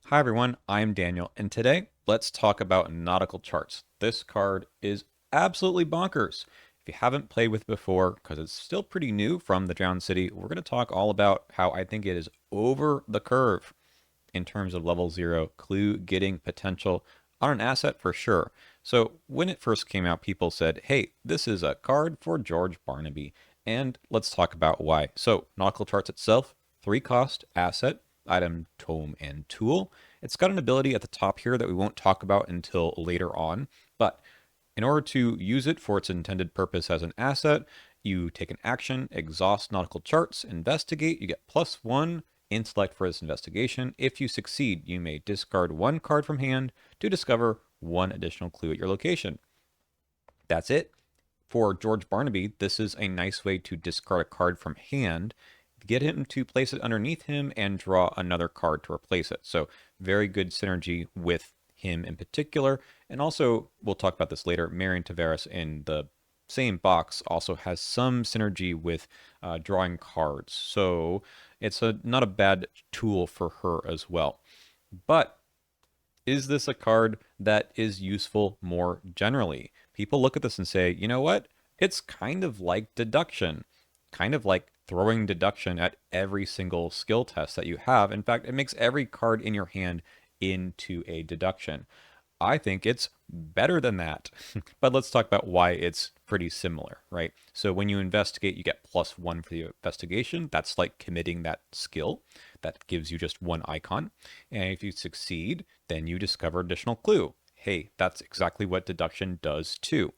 Hi everyone, I'm Daniel, and today let's talk about Nautical Charts. This card is absolutely bonkers. If you haven't played with it before, because it's still pretty new from the Drowned City, we're going to talk all about how I think it is over the curve in terms of level 0 clue getting potential on an asset for sure. So when it first came out, people said, hey, this is a card for George Barnaby. And let's talk about why. So Nautical Charts itself, 3 cost asset, item, tome, and tool. It's got an ability at the top here that we won't talk about until later on, but in order to use it for its intended purpose as an asset, you take an action, exhaust Nautical Charts, investigate, you get +1 intellect for this investigation. If you succeed, you may discard 1 card from hand to discover 1 additional clue at your location. That's it. For George Barnaby, this is a nice way to discard a card from hand, get him to place it underneath him, and draw another card to replace it. So very good synergy with him in particular. And also, we'll talk about this later, Marion Tavares in the same box also has some synergy with drawing cards. So it's not a bad tool for her as well. But is this a card that is useful more generally? People look at this and say, you know what? It's kind of like deduction, kind of like throwing deduction at every single skill test that you have. In fact, it makes every card in your hand into a deduction. I think it's better than that. But let's talk about why it's pretty similar, right? So when you investigate, you get +1 for the investigation. That's like committing that skill. That gives you just 1 icon. And if you succeed, then you discover additional clue. Hey, that's exactly what deduction does too.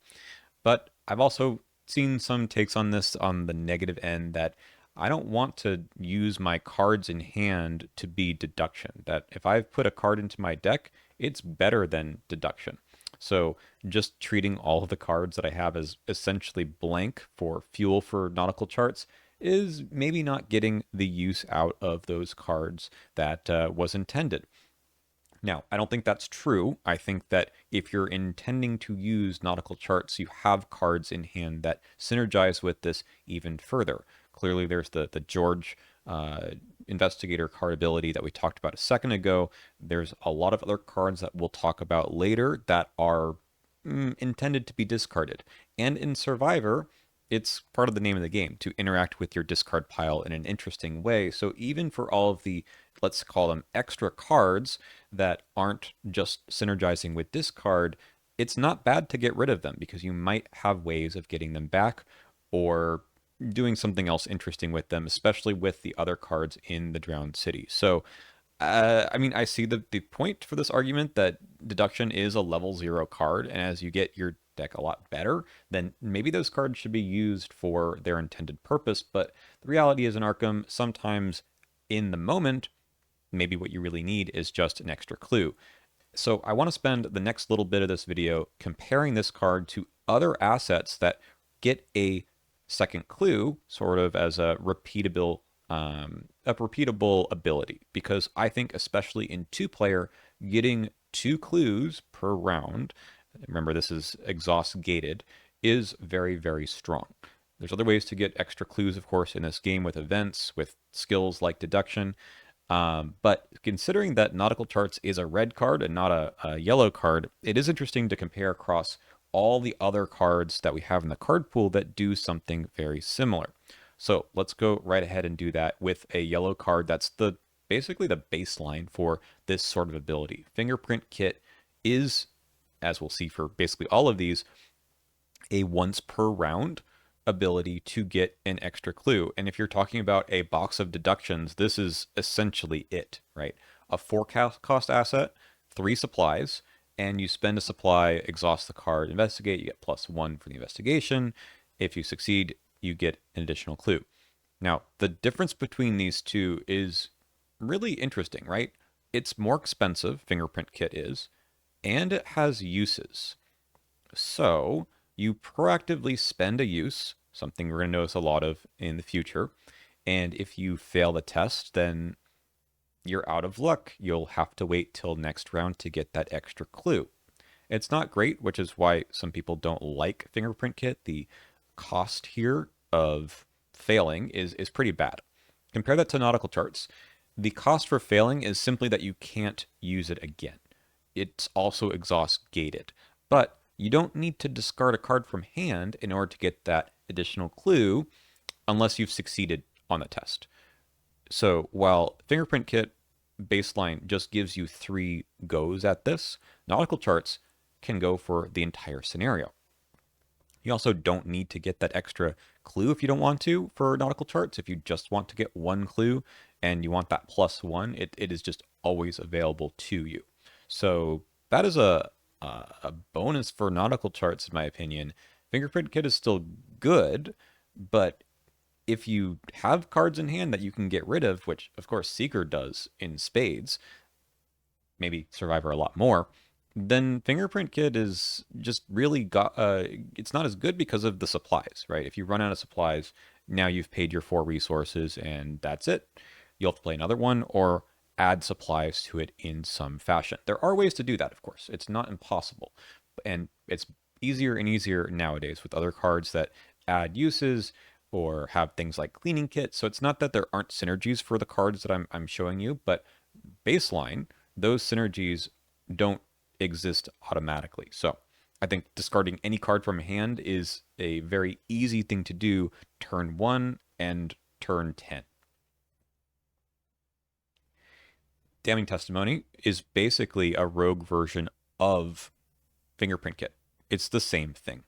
But I've also seen some takes on this on the negative end that I don't want to use my cards in hand to be deduction. That if I've put a card into my deck, it's better than deduction. So just treating all of the cards that I have as essentially blank for fuel for Nautical Charts is maybe not getting the use out of those cards that was intended. Now, I don't think that's true. I think that if you're intending to use Nautical Charts, you have cards in hand that synergize with this even further. Clearly, there's the George Investigator card ability that we talked about a second ago. There's a lot of other cards that we'll talk about later that are intended to be discarded. And in Survivor, it's part of the name of the game to interact with your discard pile in an interesting way. So even for all of the, let's call them extra cards that aren't just synergizing with discard, it's not bad to get rid of them because you might have ways of getting them back or doing something else interesting with them, especially with the other cards in the Drowned City. So I mean, I see the point for this argument that deduction is a level 0 card, and as you get your deck a lot better, then maybe those cards should be used for their intended purpose. But the reality is in Arkham, sometimes in the moment, maybe what you really need is just an extra clue. So I want to spend the next little bit of this video comparing this card to other assets that get a second clue, sort of as a repeatable ability, because I think especially in 2-player, getting 2 clues per round, remember this is exhaust gated, is very, very strong. There's other ways to get extra clues, of course, in this game with events, with skills like deduction. But considering that Nautical Charts is a red card and not a yellow card, it is interesting to compare across all the other cards that we have in the card pool that do something very similar. So let's go right ahead and do that with a yellow card that's basically the baseline for this sort of ability. Fingerprint Kit is, as we'll see for basically all of these, a once per round ability to get an extra clue. And if you're talking about a box of deductions, this is essentially it, right? A 4 cost asset, 3 supplies, and you spend a supply, exhaust the card, investigate, you get +1 for the investigation. If you succeed, you get an additional clue. Now, the difference between these two is really interesting, right? It's more expensive, Fingerprint Kit is, and it has uses. So you proactively spend a use, something we're going to notice a lot of in the future. And if you fail the test, then you're out of luck. You'll have to wait till next round to get that extra clue. It's not great, which is why some people don't like Fingerprint Kit. The cost here of failing is pretty bad. Compare that to Nautical Charts. The cost for failing is simply that you can't use it again. It's also exhaust gated, but you don't need to discard a card from hand in order to get that additional clue unless you've succeeded on the test. So while Fingerprint Kit baseline just gives you 3 goes at this, Nautical Charts can go for the entire scenario. You also don't need to get that extra clue if you don't want to for Nautical Charts. If you just want to get 1 clue and you want that +1, it is just always available to you. So that is a bonus for Nautical Charts, in my opinion. Fingerprint Kit is still good, but if you have cards in hand that you can get rid of, which of course Seeker does in spades, maybe Survivor a lot more, then Fingerprint Kit is just really it's not as good because of the supplies, right? If you run out of supplies, now you've paid your 4 resources and that's it. You'll have to play another one or add supplies to it in some fashion. There are ways to do that, of course. It's not impossible. And it's easier and easier nowadays with other cards that add uses or have things like cleaning kits. So it's not that there aren't synergies for the cards that I'm showing you, but baseline, those synergies don't exist automatically. So I think discarding any card from hand is a very easy thing to do turn 1 and turn 10. Damning Testimony is basically a rogue version of Fingerprint Kit. It's the same thing.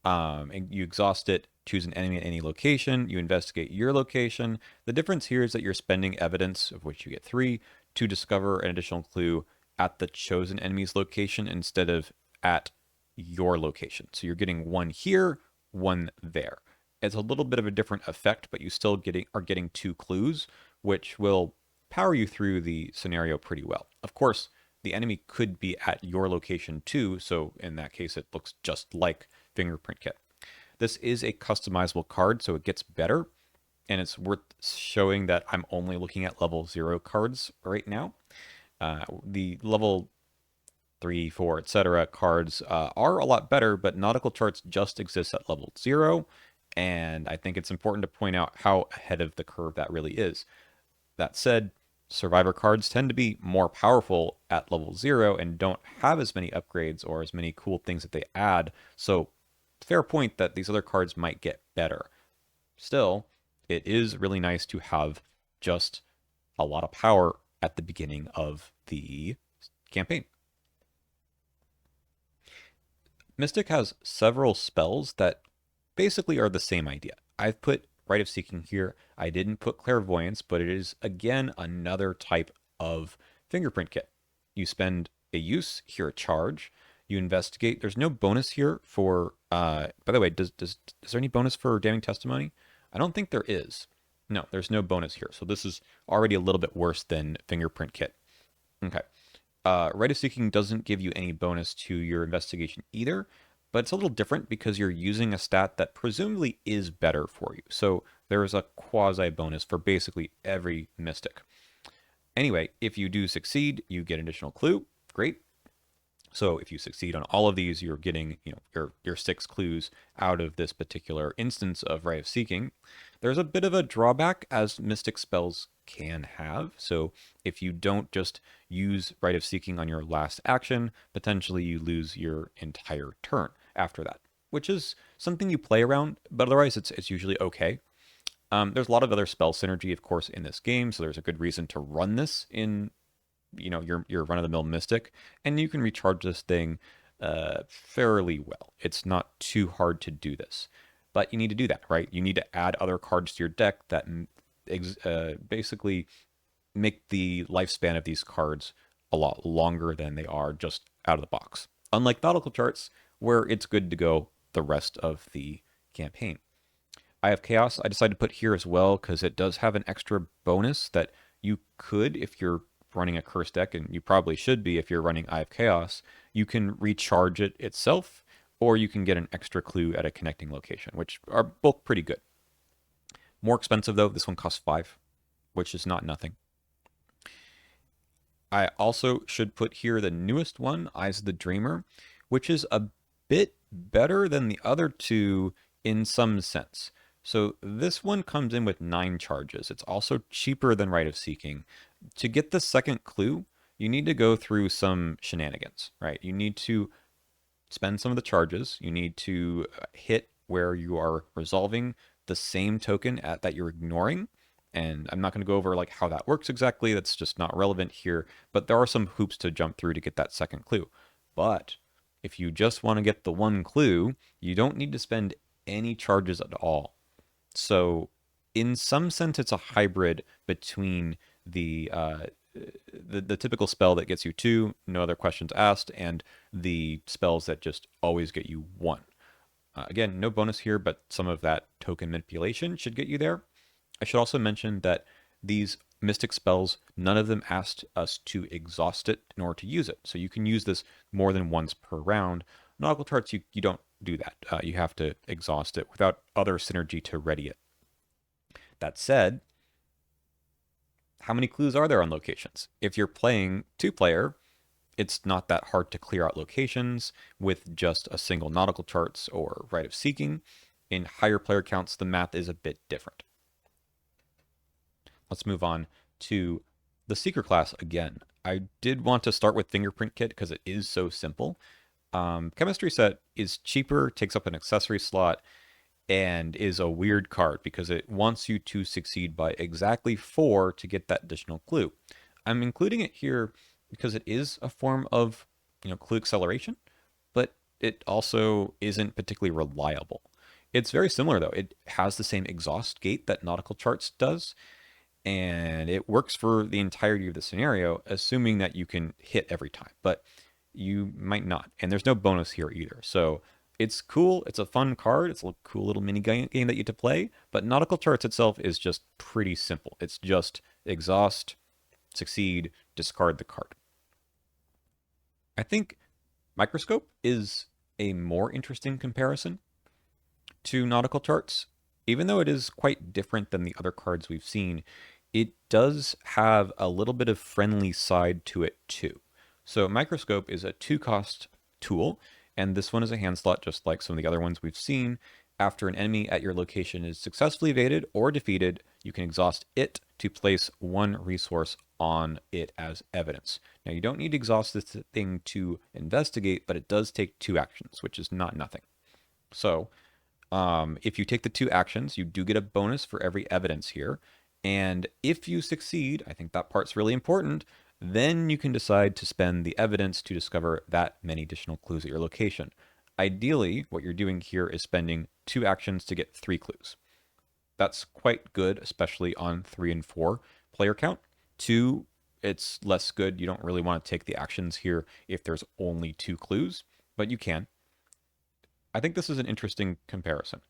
And you exhaust it, choose an enemy at any location, you investigate your location. The difference here is that you're spending evidence, of which you get 3, to discover an additional clue at the chosen enemy's location instead of at your location. So you're getting 1 here, 1 there. It's a little bit of a different effect, but you still are getting 2 clues, which will power you through the scenario pretty well. Of course, the enemy could be at your location too, so in that case it looks just like Fingerprint Kit. This is a customizable card, so it gets better, and it's worth showing that I'm only looking at level 0 cards right now. The level 3, 4, etc. cards are a lot better, but Nautical Charts just exists at level 0, and I think it's important to point out how ahead of the curve that really is. That said, Survivor cards tend to be more powerful at level 0 and don't have as many upgrades or as many cool things that they add, so fair point that these other cards might get better. Still, it is really nice to have just a lot of power at the beginning of the campaign. Mystic has several spells that basically are the same idea. I've put Rite of Seeking here. I didn't put Clairvoyance, but it is, again, another type of Fingerprint Kit. You spend a use, here a charge. You investigate. There's no bonus here for, by the way, is there any bonus for Damning Testimony? I don't think there is. No, there's no bonus here. So this is already a little bit worse than Fingerprint Kit. Okay. Rite of Seeking doesn't give you any bonus to your investigation either, but it's a little different because you're using a stat that presumably is better for you. So there is a quasi bonus for basically every mystic. Anyway, if you do succeed, you get an additional clue. Great. So if you succeed on all of these, you're getting, your 6 clues out of this particular instance of Rite of Seeking. There's a bit of a drawback as mystic spells can have. So if you don't just use Rite of Seeking on your last action, potentially you lose your entire turn after that, which is something you play around, but otherwise it's usually okay. There's a lot of other spell synergy, of course, in this game, so there's a good reason to run this in your run-of-the-mill mystic, and you can recharge this thing fairly well. It's not too hard to do this, but you need to do that, right? You need to add other cards to your deck that basically make the lifespan of these cards a lot longer than they are just out of the box. Unlike Nautical Charts, where it's good to go the rest of the campaign. I have Chaos I decided to put here as well because it does have an extra bonus that you could, if you're running a curse deck, and you probably should be if you're running Eye of Chaos, you can recharge it itself, or you can get an extra clue at a connecting location, which are both pretty good. More expensive though, this one costs 5, which is not nothing. I also should put here the newest one, Eyes of the Dreamer, which is a bit better than the other 2 in some sense. So this one comes in with 9 charges. It's also cheaper than Rite of Seeking. To get the second clue, you need to go through some shenanigans, right? You need to spend some of the charges. You need to hit where you are resolving the same token that you're ignoring. And I'm not going to go over like how that works exactly. That's just not relevant here. But there are some hoops to jump through to get that second clue. But if you just want to get the one clue, you don't need to spend any charges at all. So, in some sense, it's a hybrid between the typical spell that gets you 2, no other questions asked, and the spells that just always get you 1. Again, no bonus here, but some of that token manipulation should get you there. I should also mention that these mystic spells, none of them asked us to exhaust it in order to use it. So you can use this more than once per round. Nautical Charts, you don't do that. You have to exhaust it without other synergy to ready it. That said, how many clues are there on locations? If you're playing 2-player, it's not that hard to clear out locations with just a single Nautical Charts or Rite of Seeking. In higher player counts, the math is a bit different. Let's move on to the Seeker class again. I did want to start with Fingerprint Kit because it is so simple. Chemistry Set is cheaper, takes up an accessory slot, and is a weird card because it wants you to succeed by exactly 4 to get that additional clue. I'm including it here because it is a form of, clue acceleration, but it also isn't particularly reliable. It's very similar though. It has the same exhaust gate that Nautical Charts does, and it works for the entirety of the scenario, assuming that you can hit every time, but you might not. And there's no bonus here either. So it's cool. It's a fun card. It's a cool little mini game that you get to play. But Nautical Charts itself is just pretty simple. It's just exhaust, succeed, discard the card. I think Microscope is a more interesting comparison to Nautical Charts. Even though it is quite different than the other cards we've seen, it does have a little bit of friendly side to it too. So Microscope is a 2-cost tool, and this one is a hand slot just like some of the other ones we've seen. After an enemy at your location is successfully evaded or defeated, you can exhaust it to place 1 resource on it as evidence. Now, you don't need to exhaust this thing to investigate, but it does take 2 actions, which is not nothing. So, if you take the 2 actions, you do get a bonus for every evidence here. And if you succeed, I think that part's really important, then you can decide to spend the evidence to discover that many additional clues at your location. Ideally, what you're doing here is spending 2 actions to get 3 clues. That's quite good, especially on 3 and 4 player count. 2, it's less good. You don't really want to take the actions here if there's only 2 clues, but you can. I think this is an interesting comparison.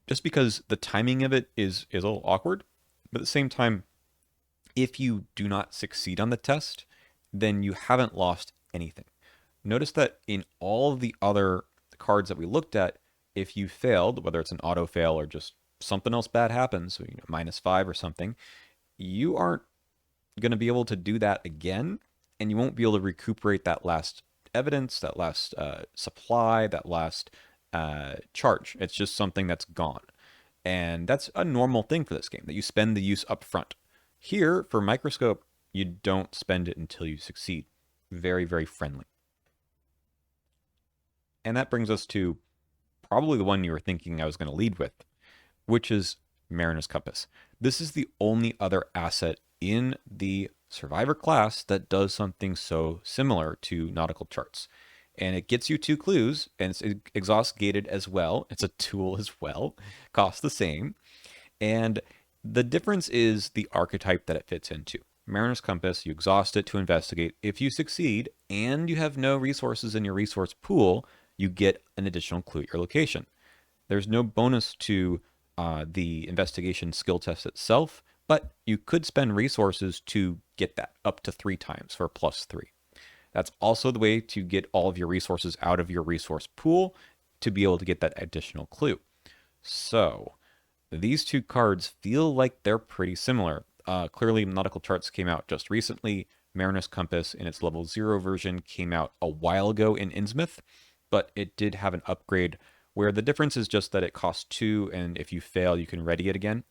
Just because the timing of it is a little awkward, but at the same time, if you do not succeed on the test, then you haven't lost anything. Notice that in all of the other cards that we looked at, if you failed, whether it's an auto fail or just something else bad happens, so, -5 or something, you aren't going to be able to do that again, and you won't be able to recuperate that last evidence, that last supply, that last charge. It's just something that's gone. And that's a normal thing for this game, that you spend the use up front. Here, for Microscope, you don't spend it until you succeed. Very, very friendly. And that brings us to probably the one you were thinking I was going to lead with, which is Mariner's Compass. This is the only other asset in the Survivor class that does something so similar to Nautical Charts. And it gets you 2 clues, and it's exhaust gated as well. It's a tool as well, costs the same. And the difference is the archetype that it fits into. Mariner's Compass, you exhaust it to investigate. If you succeed and you have no resources in your resource pool, you get an additional clue at your location. There's no bonus to the investigation skill test itself, but you could spend resources to get that up to 3 times for +3. That's also the way to get all of your resources out of your resource pool to be able to get that additional clue. So these 2 cards feel like they're pretty similar. Clearly, Nautical Charts came out just recently. Mariner's Compass in its level 0 version came out a while ago in Innsmouth, but it did have an upgrade where the difference is just that it costs 2, and if you fail, you can ready it again.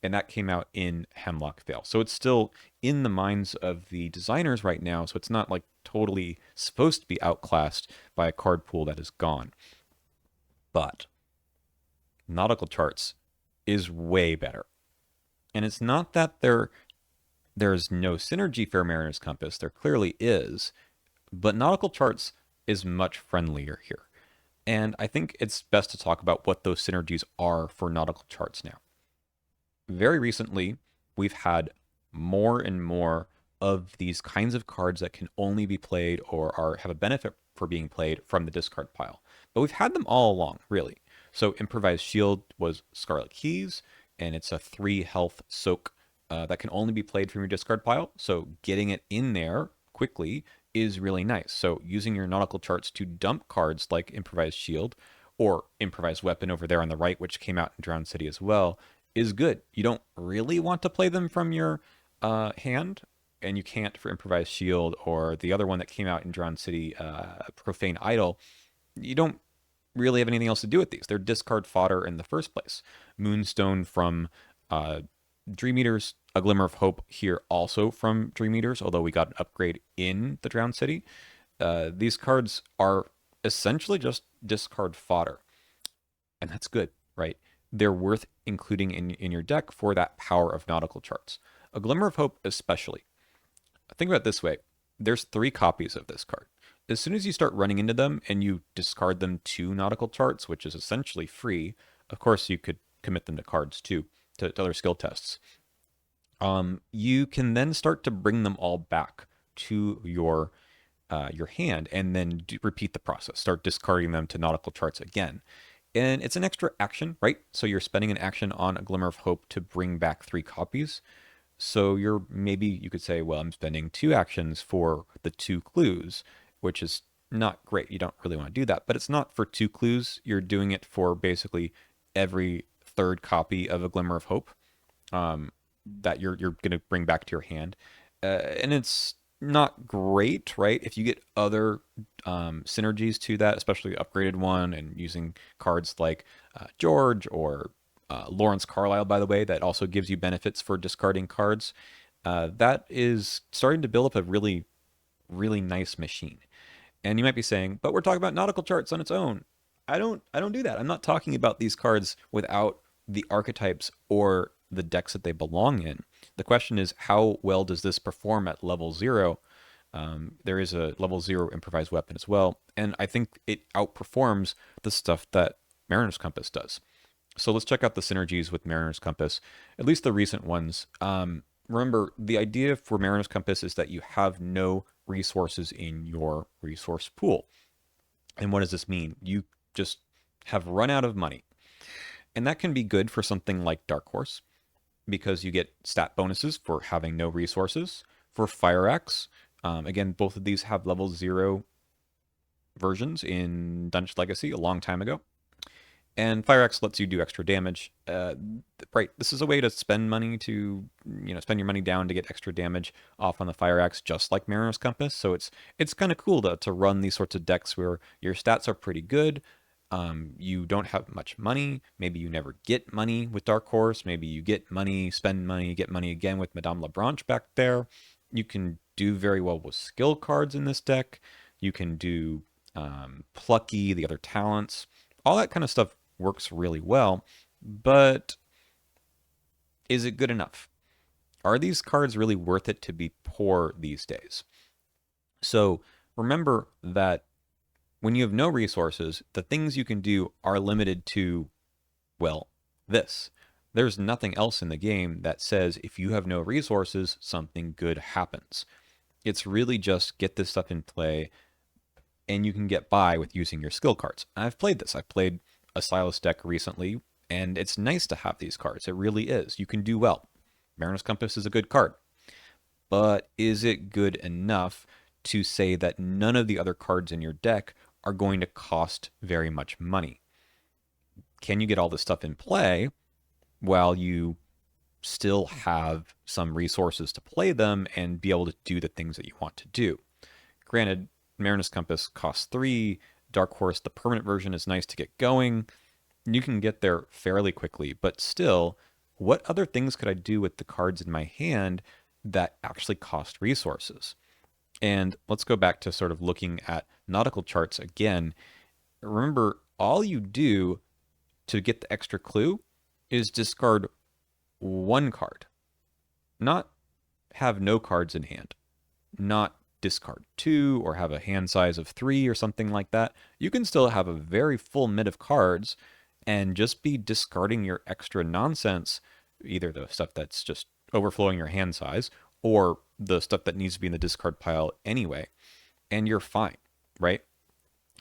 And that came out in Hemlock Vale. So it's still in the minds of the designers right now, so it's not like totally supposed to be outclassed by a card pool that is gone. But Nautical Charts is way better. And it's not that there's no synergy for Mariner's Compass. There clearly is. But Nautical Charts is much friendlier here. And I think it's best to talk about what those synergies are for Nautical Charts now. Very recently, we've had more and more of these kinds of cards that can only be played or have a benefit for being played from the discard pile. But we've had them all along, really. So Improvised Shield was Scarlet Keys, and it's a 3 health soak that can only be played from your discard pile. So getting it in there quickly is really nice. So using your Nautical Charts to dump cards like Improvised Shield or Improvised Weapon over there on the right, which came out in Drowned City as well, is good. You don't really want to play them from your hand, and you can't for Improvised Shield or the other one that came out in Drowned City, Profane Idol. You don't really have anything else to do with these. They're discard fodder in the first place. Moonstone from Dream Eaters, A Glimmer of Hope here also from Dream Eaters, although we got an upgrade in the Drowned City. These cards are essentially just discard fodder, and that's good, right? They're worth including in your deck for that power of Nautical Charts. A Glimmer of Hope especially. Think about it this way. There's 3 copies of this card. As soon as you start running into them and you discard them to Nautical Charts, which is essentially free, of course you could commit them to cards too, to other skill tests. You can then start to bring them all back to your hand and then repeat the process. Start discarding them to Nautical Charts again. And it's an extra action, right? So you're spending an action on A Glimmer of Hope to bring back 3 copies. So maybe you could say, well, I'm spending 2 actions for the 2 clues, which is not great. You don't really want to do that. But it's not for 2 clues. You're doing it for basically every 3rd copy of A Glimmer of Hope that you're going to bring back to your hand. And it's not great, right? If you get other synergies to that, especially the upgraded one, and using cards like George or Lawrence Carlisle, by the way, that also gives you benefits for discarding cards. That is starting to build up a really, really nice machine. And you might be saying, but we're talking about Nautical Charts on its own. I don't do that. I'm not talking about these cards without the archetypes or the decks that they belong in. The question is, how well does this perform at level 0? There is a level 0 Improvised Weapon as well, and I think it outperforms the stuff that Mariner's Compass does. So let's check out the synergies with Mariner's Compass, at least the recent ones. Remember, the idea for Mariner's Compass is that you have no resources in your resource pool. And what does this mean? You just have run out of money. And that can be good for something like Dark Horse, because you get stat bonuses for having no resources. For Fire Axe, again, both of these have level 0 versions in Dungeon Legacy a long time ago. And Fire Axe lets you do extra damage. Right, this is a way to spend money to, spend your money down to get extra damage off on the Fire Axe, just like Mariner's Compass. So it's kind of cool to run these sorts of decks where your stats are pretty good. You don't have much money. Maybe you never get money with Dark Horse. Maybe you get money, spend money, get money again with Madame Lebranche back there. You can do very well with skill cards in this deck. You can do Plucky, the other talents. All that kind of stuff works really well. But is it good enough? Are these cards really worth it to be poor these days? So remember that when you have no resources, the things you can do are limited to, well, this. There's nothing else in the game that says if you have no resources, something good happens. It's really just get this stuff in play, and you can get by with using your skill cards. I've played this. I've played a Silas deck recently, and it's nice to have these cards. It really is. You can do well. Mariner's Compass is a good card. But is it good enough to say that none of the other cards in your deck are going to cost very much money? Can you get all this stuff in play while you still have some resources to play them and be able to do the things that you want to do? Granted, Mariner's Compass costs 3, Dark Horse, the permanent version, is nice to get going. You can get there fairly quickly, but still, what other things could I do with the cards in my hand that actually cost resources? And let's go back to sort of looking at nautical charts again. Remember, all you do to get the extra clue is discard one card, not have no cards in hand, not discard two or have a hand size of three or something like that. You can still have a very full mid of cards and just be discarding your extra nonsense, either the stuff that's just overflowing your hand size or the stuff that needs to be in the discard pile anyway, and you're fine, right?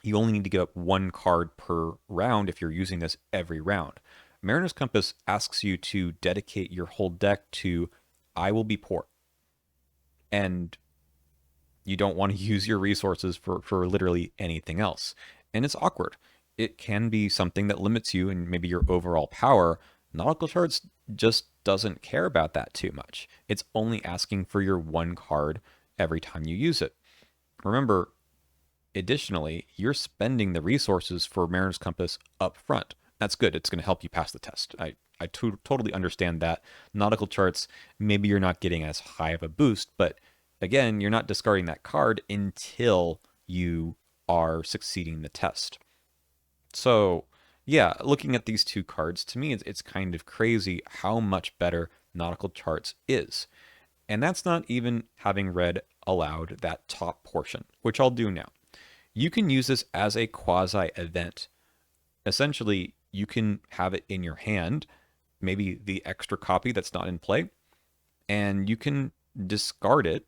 You only need to give up one card per round if you're using this every round. Mariner's Compass asks you to dedicate your whole deck to I will be poor. And you don't want to use your resources for literally anything else. And it's awkward. It can be something that limits you and maybe your overall power. Nautical Charts just doesn't care about that too much. It's only asking for your one card every time you use it. Remember, additionally, you're spending the resources for Mariner's Compass up front. That's good. It's going to help you pass the test. I totally understand that. Nautical Charts, maybe you're not getting as high of a boost, but again, you're not discarding that card until you are succeeding the test. So, yeah, looking at these two cards, to me, it's kind of crazy how much better Nautical Charts is. And that's not even having read aloud that top portion, which I'll do now. You can use this as a quasi event. Essentially, you can have it in your hand, maybe the extra copy that's not in play, and you can discard it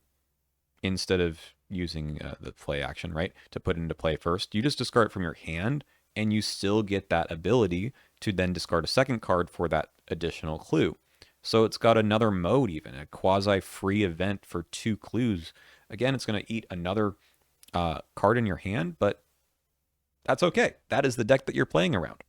instead of using the play action, right, to put it into play first. You just discard it from your hand, and you still get that ability to then discard a second card for that additional clue. So it's got another mode, even a quasi-free event for 2 clues. Again, it's going to eat another card in your hand, but that's okay. That is the deck that you're playing around.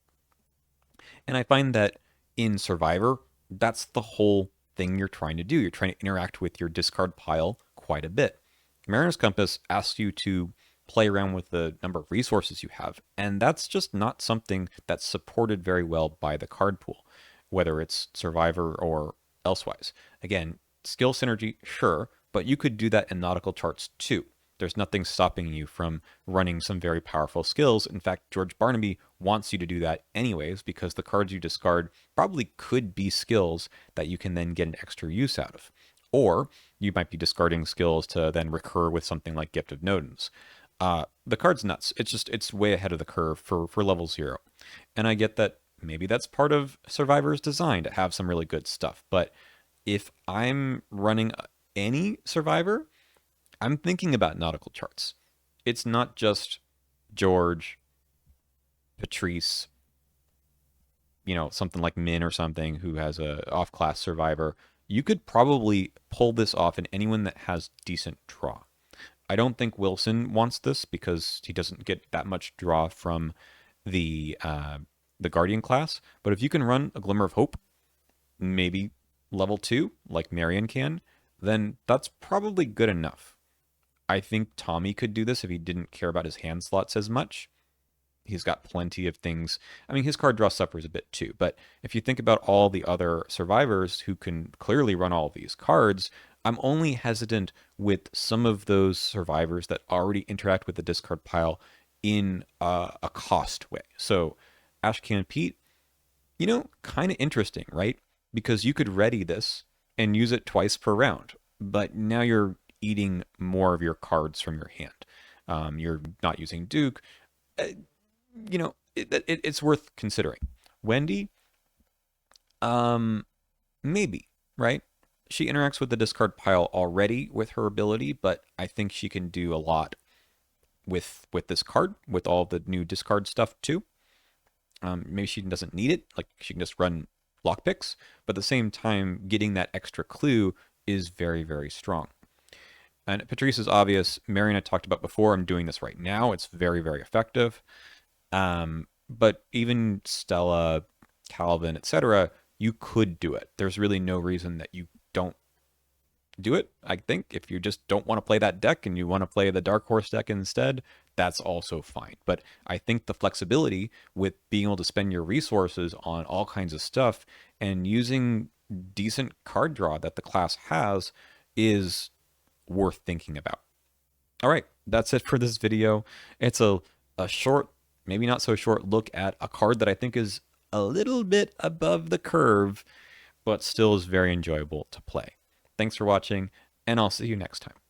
And I find that in Survivor, that's the whole thing you're trying to do. You're trying to interact with your discard pile quite a bit. Mariner's Compass asks you to play around with the number of resources you have, and that's just not something that's supported very well by the card pool, whether it's Survivor or elsewise. Again, skill synergy, sure, but you could do that in Nautical Charts too. There's nothing stopping you from running some very powerful skills. In fact, George Barnaby wants you to do that anyways, because the cards you discard probably could be skills that you can then get an extra use out of. Or you might be discarding skills to then recur with something like Gift of Nodens. The card's nuts. It's way ahead of the curve for level 0. And I get that maybe that's part of Survivor's design to have some really good stuff. But if I'm running any Survivor, I'm thinking about Nautical Charts. It's not just George, Patrice, something like Min or something who has a off-class Survivor. You could probably pull this off in anyone that has decent draw. I don't think Wilson wants this because he doesn't get that much draw from the Guardian class. But if you can run a Glimmer of Hope, maybe level 2, like Marion can, then that's probably good enough. I think Tommy could do this if he didn't care about his hand slots as much. He's got plenty of things. I mean, his card draw suffers a bit too, but if you think about all the other survivors who can clearly run all of these cards, I'm only hesitant with some of those survivors that already interact with the discard pile in a cost way. So Ashcan Pete, kind of interesting, right? Because you could ready this and use it twice per round, but now you're eating more of your cards from your hand. You're not using Duke. It's worth considering. Wendy, maybe, right? She interacts with the discard pile already with her ability, but I think she can do a lot with this card, with all the new discard stuff too. Maybe she doesn't need it, like she can just run lockpicks, but at the same time, getting that extra clue is very, very strong. And Patrice is obvious. Marion I talked about before. I'm doing this right now. It's very, very effective. But even Stella, Calvin, etc., you could do it. There's really no reason that you don't do it. I think if you just don't want to play that deck and you want to play the Dark Horse deck instead, that's also fine. But I think the flexibility with being able to spend your resources on all kinds of stuff and using decent card draw that the class has is worth thinking about. All right, that's it for this video. It's a short, maybe not so short look at a card that I think is a little bit above the curve, but still is very enjoyable to play. Thanks for watching, and I'll see you next time.